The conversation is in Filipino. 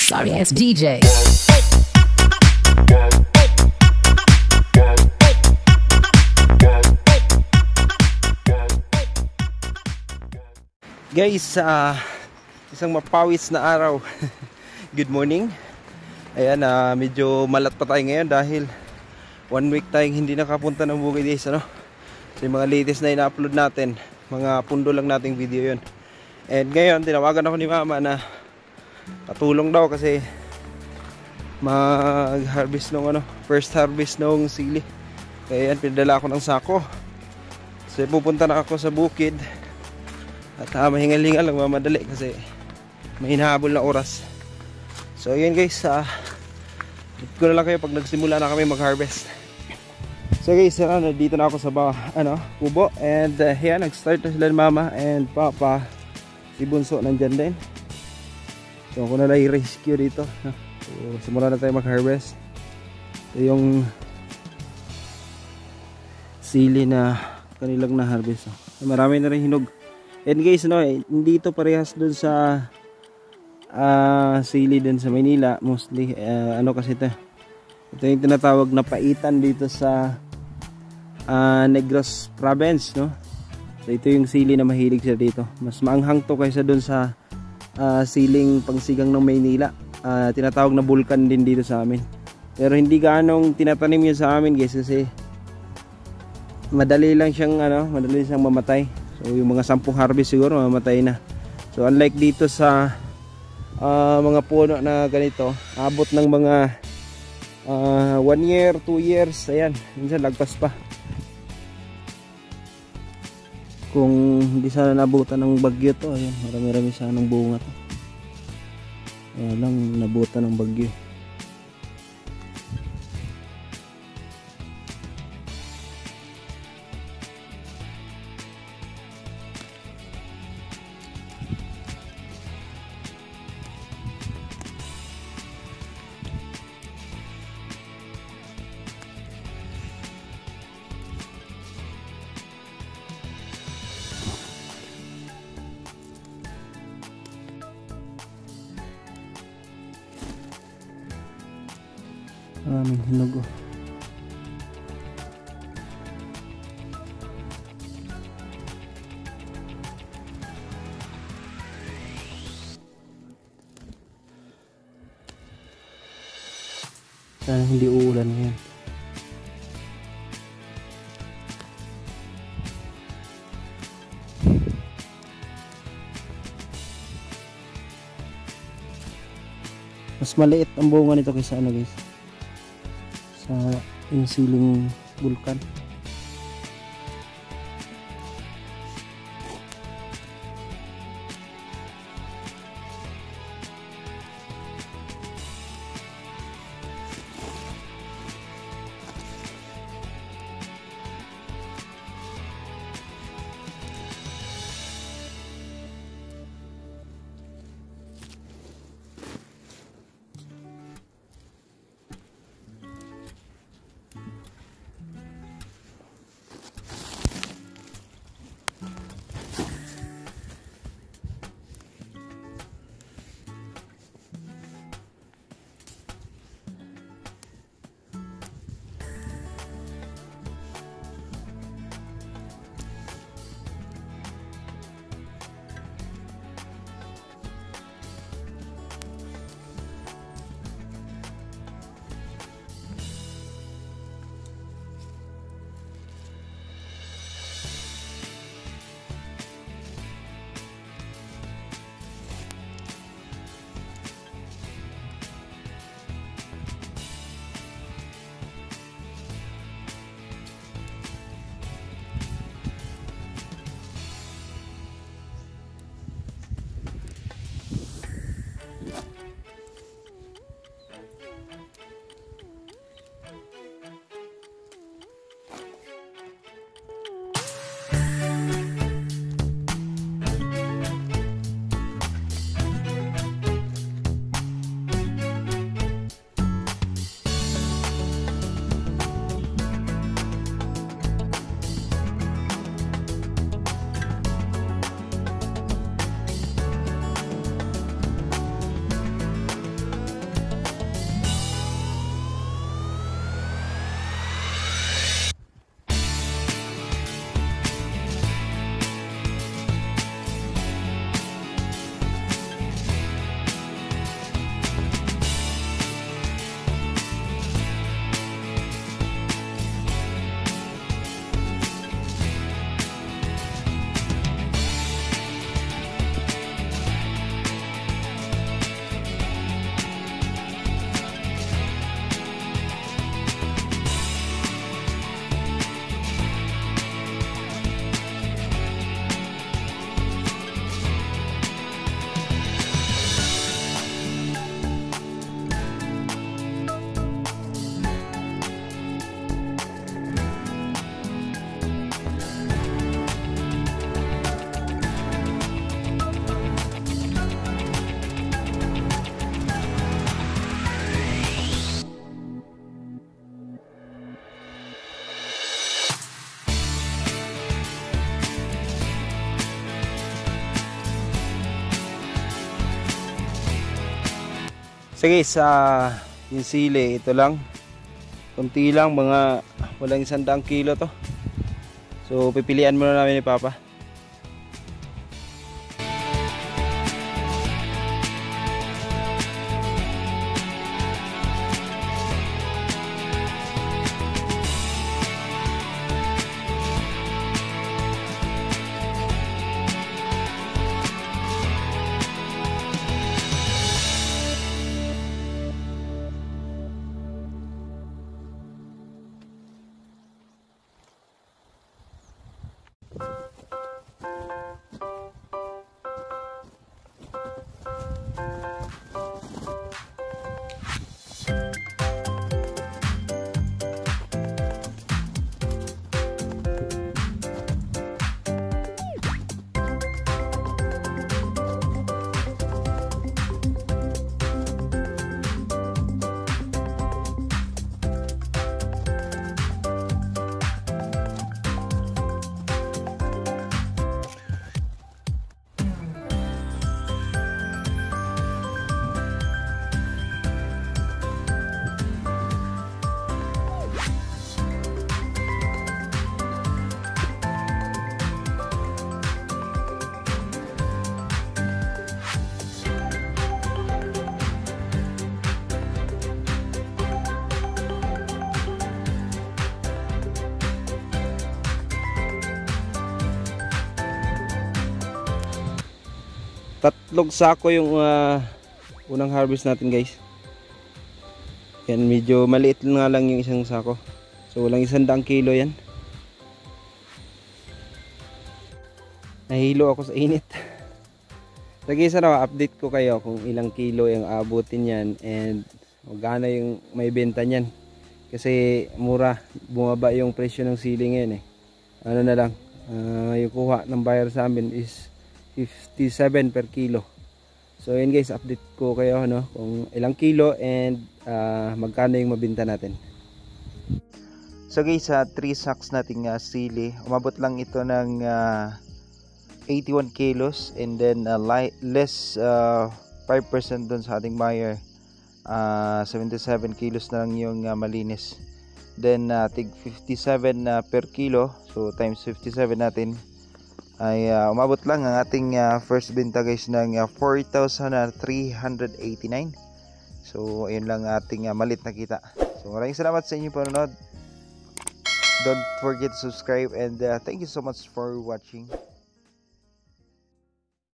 Sorry ass DJ. Guys, isang mapawis na araw. Good morning. Ayan, medyo malat pa tayo ngayon dahil 1 week tayong hindi nakapunta ng Bukid Days, ano? So yung mga latest na ina-upload natin, mga pundo lang nating video yun. And ngayon, tinawagan ako ni mama na patulong daw kasi mag-harvest nung first harvest nung sili. Kaya yan, pinadala ako ng sako. So pupunta na ako sa bukid. At mahingal-hingal lang, mamadali kasi may hinahabol na oras. So yun guys, dito ko na lang kayo pag nagsimula na kami mag-harvest. So guys, dito na ako sa kubo. And yan, nag-start na sila ni mama and papa. Si Bunso nandyan din. So ako na lang i-rescue dito. So simula na tayo mag-harvest. Ito yung sili na kanilang na-harvest. Marami na rin hinog. And guys, hindi ito parehas dun sa sili dun sa Maynila. Mostly, kasi ito yung tinatawag na paitan dito sa Negros Province, no? So ito yung sili na mahilig siya dito. Mas maanghang to kaysa dun sa siling pangsigang ng Maynila. Tinatawag na bulkan din dito sa amin. Pero hindi gaanong tinatanim yun sa amin guys kasi madali lang siyang mamatay. So yung mga 10 harvest siguro mamatay na. So unlike dito sa mga puno na ganito, abot ng mga 1 year, 2 years, ayan, minsan lagpas pa. Kung hindi sana nabutan ng bagyo to, ayan, marami-rami sanang bunga to. Ayan lang, nabutan ng bagyo. Maraming hinog. Sana hindi uulan ngayon. Mas maliit ang bunga nito kaysa guys, sa yung siling bulkan. So guys, yung sili, ito lang. Kunti lang, mga walang 100 kilo to. So pipilian muna namin ni Papa. Tatlong sako yung unang harvest natin guys. Yan, medyo maliit nga lang yung isang sako. So walang 100 kilo yan. Nahilo ako sa init. So guys, update ko kayo kung ilang kilo yung abutin yan and magkano yung may benta niyan. Kasi mura, bumaba yung presyo ng sili ngayon eh. Ano na lang, yung kuha ng buyer sa amin is 57 per kilo. So yun guys, update ko kayo kung ilang kilo and magkano yung mabenta natin. So guys, 3 sacks nating sili, umabot lang ito ng 81 kilos and then less 5% dun sa ating buyer, 77 kilos na lang yung malinis. Then tig 57 per kilo, so times 57 natin ay umabot lang ang ating first benta guys ng 4,389. So ayun lang ating malit na kita. So maraming salamat sa inyong panonood. Don't forget to subscribe and thank you so much for watching.